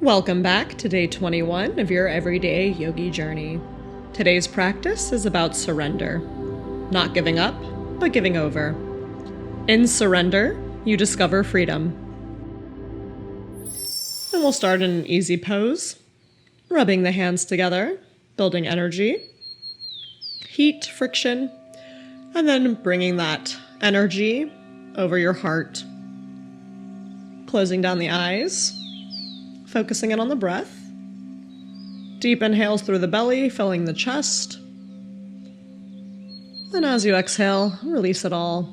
Welcome back to day 21 of your everyday yogi journey. Today's practice is about surrender. Not giving up, but giving over. In surrender, you discover freedom. And we'll start in an easy pose, rubbing the hands together, building energy, heat, friction, and then bringing that energy over your heart. Closing down the eyes, focusing in on the breath. Deep inhales through the belly, filling the chest. And as you exhale, release it all.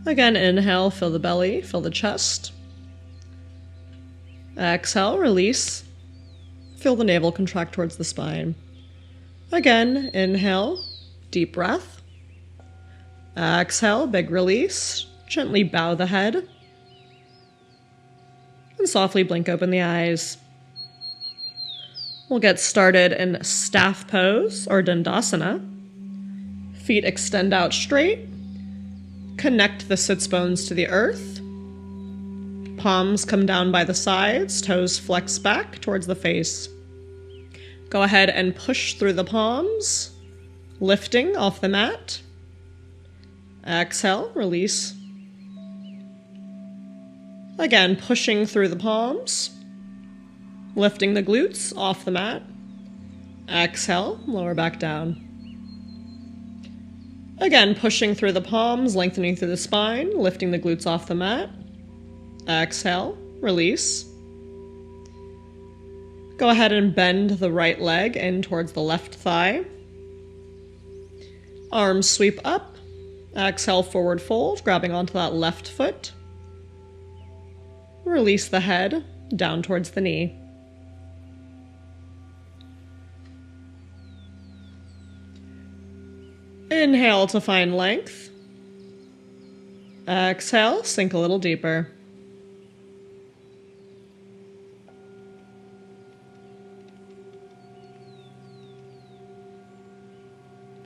Again, inhale, fill the belly, fill the chest. Exhale, release. Feel the navel contract towards the spine. Again, inhale, deep breath. Exhale, big release. Gently bow the head. And softly blink open the eyes. We'll get started in staff pose or dandasana. Feet extend out straight. Connect the sits bones to the earth. Palms come down by the sides, toes flex back towards the face. Go ahead and push through the palms, lifting off the mat. Exhale, release. Again, pushing through the palms, lifting the glutes off the mat. Exhale, lower back down. Again, pushing through the palms, lengthening through the spine, lifting the glutes off the mat. Exhale, release. Go ahead and bend the right leg in towards the left thigh. Arms sweep up. Exhale, forward fold, grabbing onto that left foot. Release the head down towards the knee. Inhale to find length. Exhale, sink a little deeper.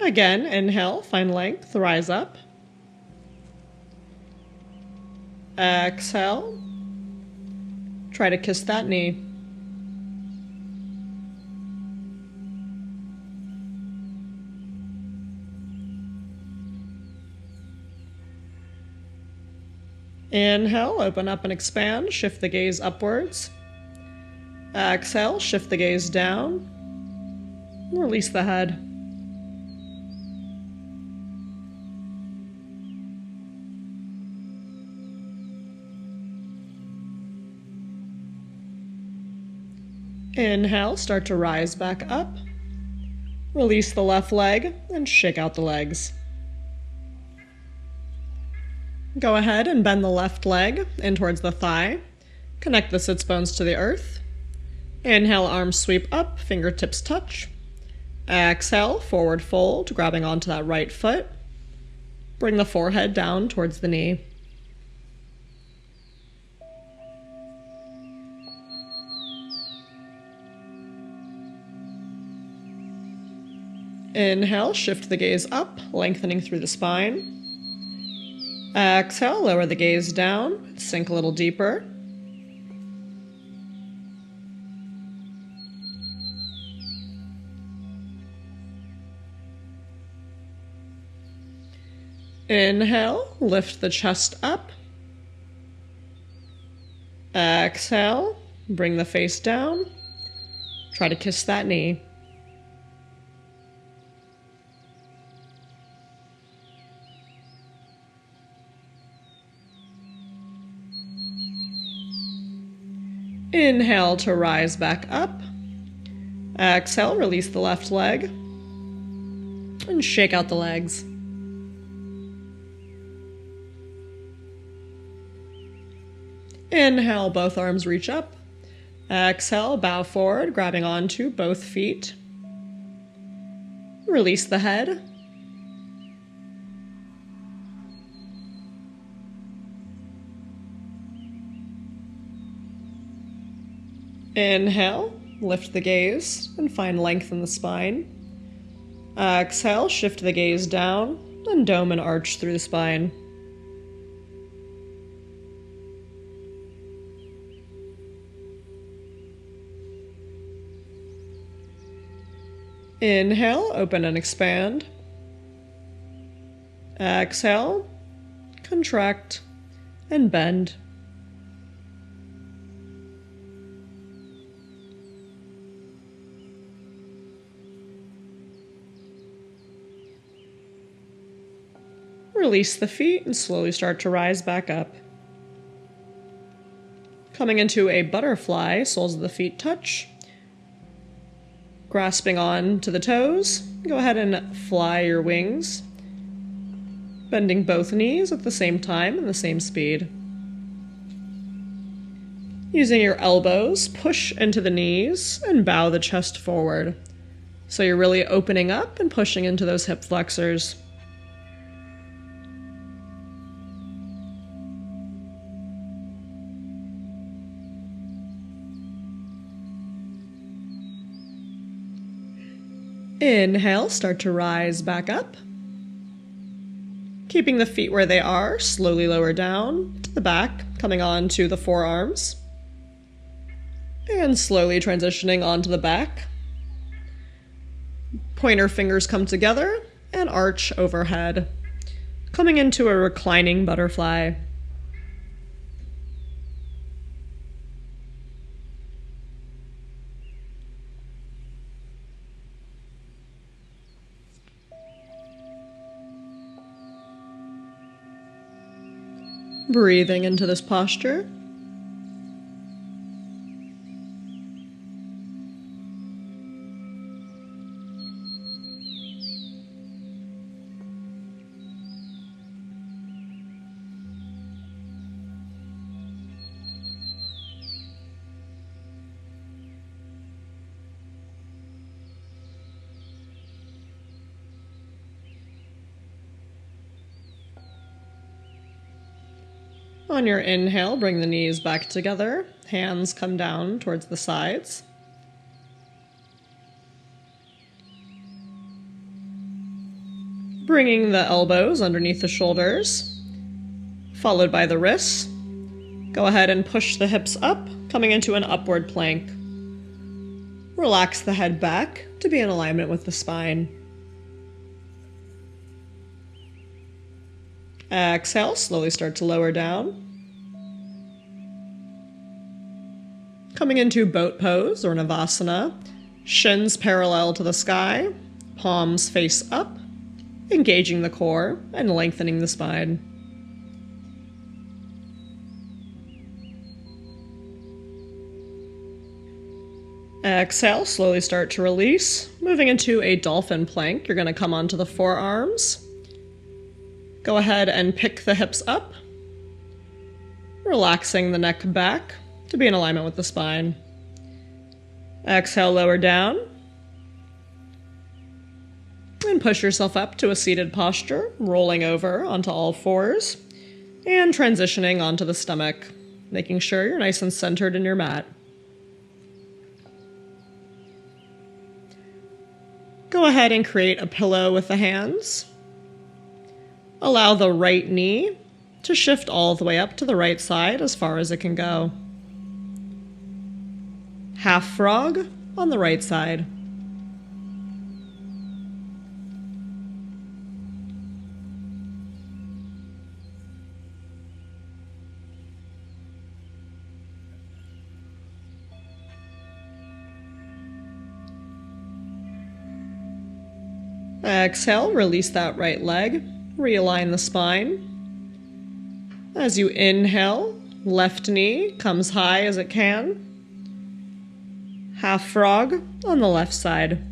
Again, inhale, find length, rise up. Exhale. Try to kiss that knee. Inhale, open up and expand, shift the gaze upwards. Exhale, shift the gaze down. Release the head. Inhale, start to rise back up. Release the left leg and shake out the legs. Go ahead and bend the left leg in towards the thigh. Connect the sits bones to the earth. Inhale, arms sweep up, fingertips touch. Exhale, forward fold, grabbing onto that right foot. Bring the forehead down towards the knee. Inhale, shift the gaze up, lengthening through the spine. Exhale, lower the gaze down, sink a little deeper. Inhale, lift the chest up. Exhale, bring the face down. Try to kiss that knee. Inhale to rise back up. Exhale, release the left leg. And shake out the legs. Inhale, both arms reach up. Exhale, bow forward, grabbing onto both feet. Release the head. Inhale, lift the gaze and find length in the spine. Exhale, shift the gaze down and dome and arch through the spine. Inhale, open and expand. Exhale, contract and bend. Release the feet and slowly start to rise back up. Coming into a butterfly, soles of the feet touch. Grasping on to the toes, go ahead and fly your wings. Bending both knees at the same time and the same speed. Using your elbows, push into the knees and bow the chest forward. So you're really opening up and pushing into those hip flexors. Inhale, start to rise back up. Keeping the feet where they are, slowly lower down to the back, coming on to the forearms. And slowly transitioning onto the back. Pointer fingers come together and arch overhead. Coming into a reclining butterfly. Breathing into this posture. On your inhale, bring the knees back together. Hands come down towards the sides. Bringing the elbows underneath the shoulders, followed by the wrists. Go ahead and push the hips up, coming into an upward plank. Relax the head back to be in alignment with the spine. Exhale, slowly start to lower down. Coming into boat pose or Navasana, shins parallel to the sky, palms face up, engaging the core and lengthening the spine. Exhale, slowly start to release. Moving into a dolphin plank, you're going to come onto the forearms. Go ahead and pick the hips up, relaxing the neck back to be in alignment with the spine. Exhale, lower down. And push yourself up to a seated posture, rolling over onto all fours and transitioning onto the stomach, making sure you're nice and centered in your mat. Go ahead and create a pillow with the hands. Allow the right knee to shift all the way up to the right side as far as it can go. Half frog on the right side. Exhale, release that right leg. Realign the spine. As you inhale, left knee comes high as it can. Half frog on the left side.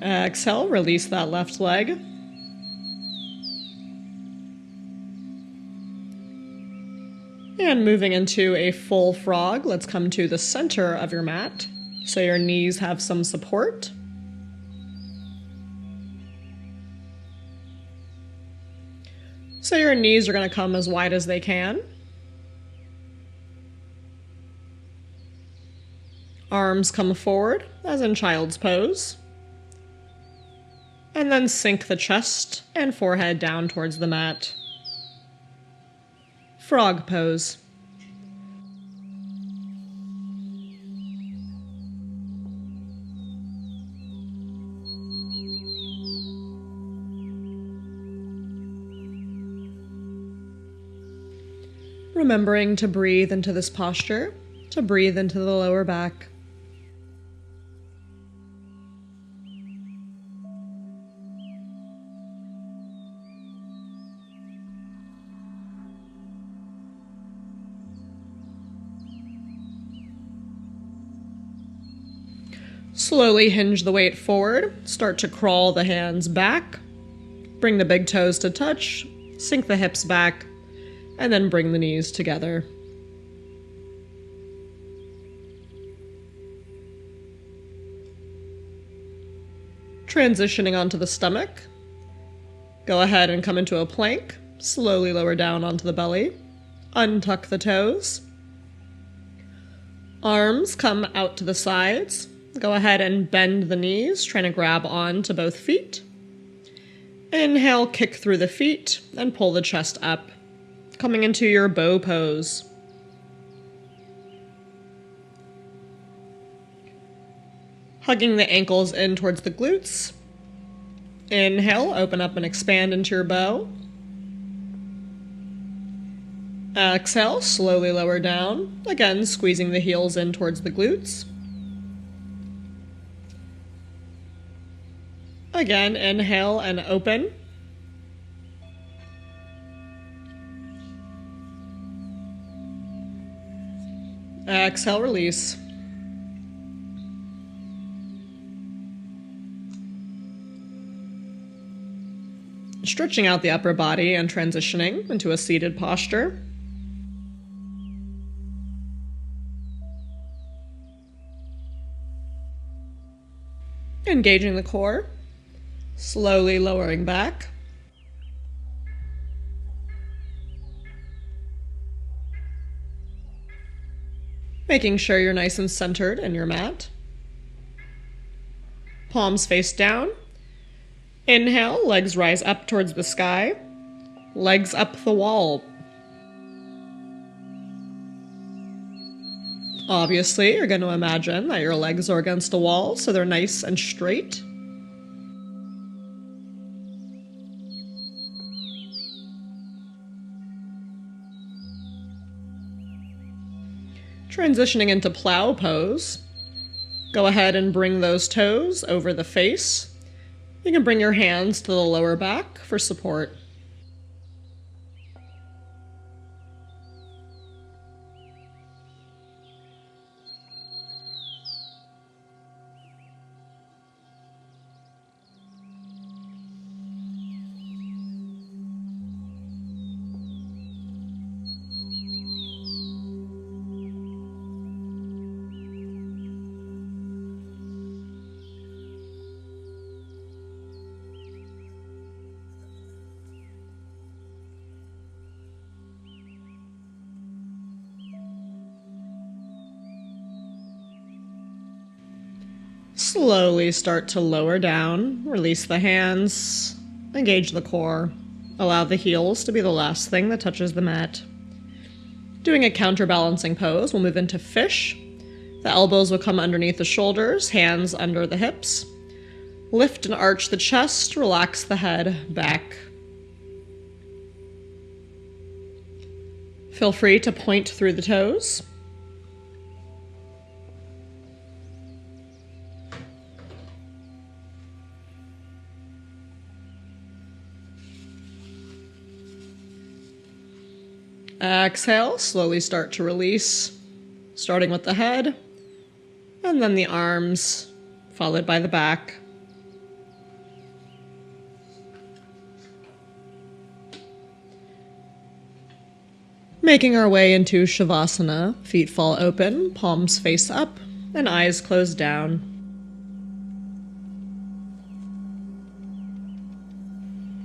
Exhale, release that left leg. And moving into a full frog, let's come to the center of your mat so your knees have some support. So your knees are going to come as wide as they can. Arms come forward, as in child's pose. And then sink the chest and forehead down towards the mat. Frog pose. Remembering to breathe into this posture, to breathe into the lower back. Slowly hinge the weight forward, start to crawl the hands back, bring the big toes to touch, sink the hips back, and then bring the knees together. Transitioning onto the stomach, go ahead and come into a plank, slowly lower down onto the belly, untuck the toes, arms come out to the sides. Go ahead and bend the knees, trying to grab on to both feet. Inhale, kick through the feet and pull the chest up, coming into your bow pose. Hugging the ankles in towards the glutes. Inhale, open up and expand into your bow. Exhale, slowly lower down, again squeezing the heels in towards the glutes. Again, inhale and open. Exhale, release. Stretching out the upper body and transitioning into a seated posture. Engaging the core. Slowly lowering back. Making sure you're nice and centered in your mat. Palms face down. Inhale, legs rise up towards the sky. Legs up the wall. Obviously, you're going to imagine that your legs are against a wall, so they're nice and straight. Transitioning into plow pose. Go ahead and bring those toes over the face. You can bring your hands to the lower back for support. Slowly start to lower down, release the hands, engage the core. Allow the heels to be the last thing that touches the mat. Doing a counterbalancing pose, we'll move into fish. The elbows will come underneath the shoulders, hands under the hips. Lift and arch the chest, relax the head back. Feel free to point through the toes. Exhale, slowly start to release, starting with the head, and then the arms, followed by the back. Making our way into Shavasana, feet fall open, palms face up, and eyes closed down.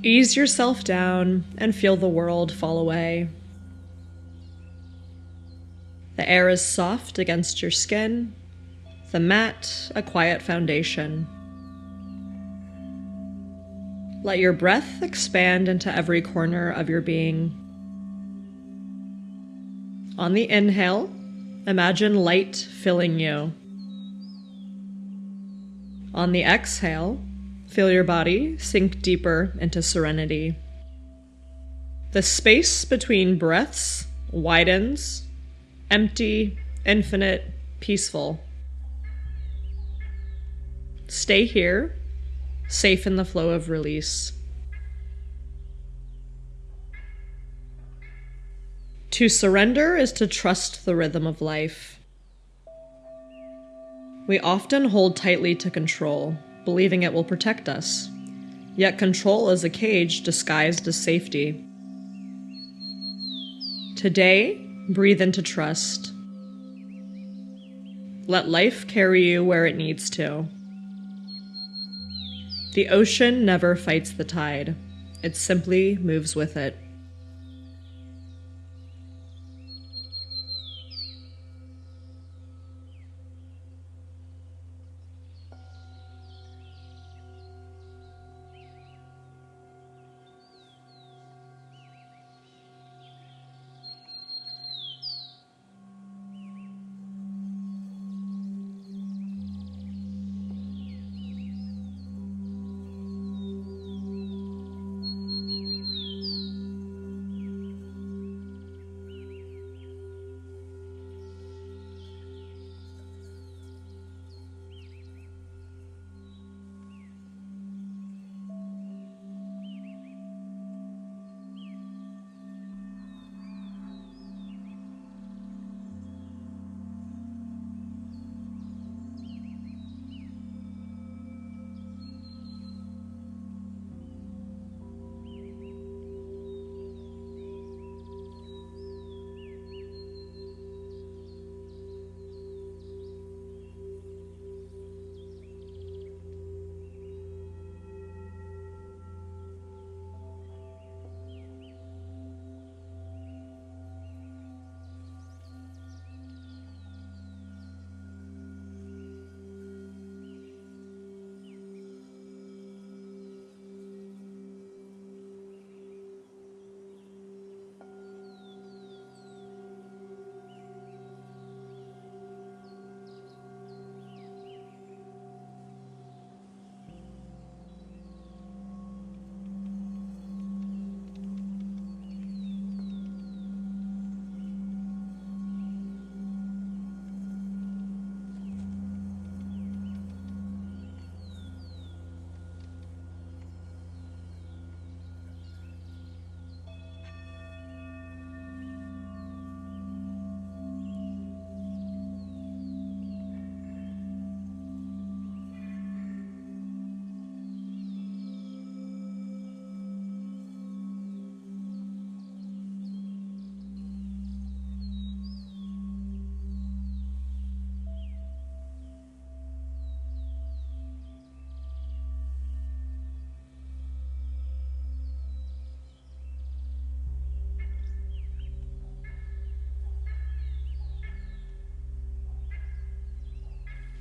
Ease yourself down and feel the world fall away. The air is soft against your skin, the mat a quiet foundation. Let your breath expand into every corner of your being. On the inhale, imagine light filling you. On the exhale, feel your body sink deeper into serenity. The space between breaths widens, empty, infinite, peaceful. Stay here, safe in the flow of release. To surrender is to trust the rhythm of life. We often hold tightly to control, believing it will protect us. Yet control is a cage disguised as safety. Today, breathe into trust. Let life carry you where it needs to. The ocean never fights the tide. It simply moves with it.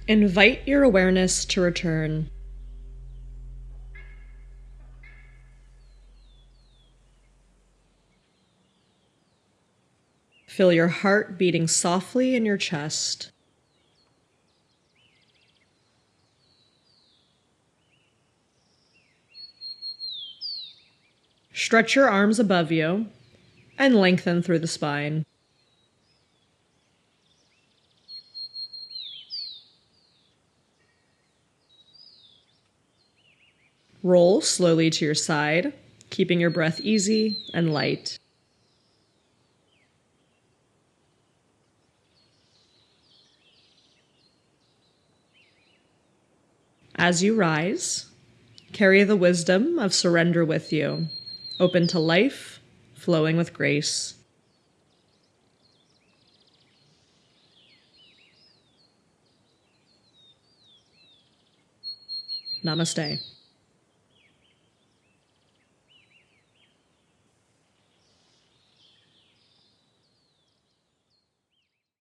Invite your awareness to return. Feel your heart beating softly in your chest. Stretch your arms above you and lengthen through the spine. Roll slowly to your side, keeping your breath easy and light. As you rise, carry the wisdom of surrender with you, open to life, flowing with grace. Namaste.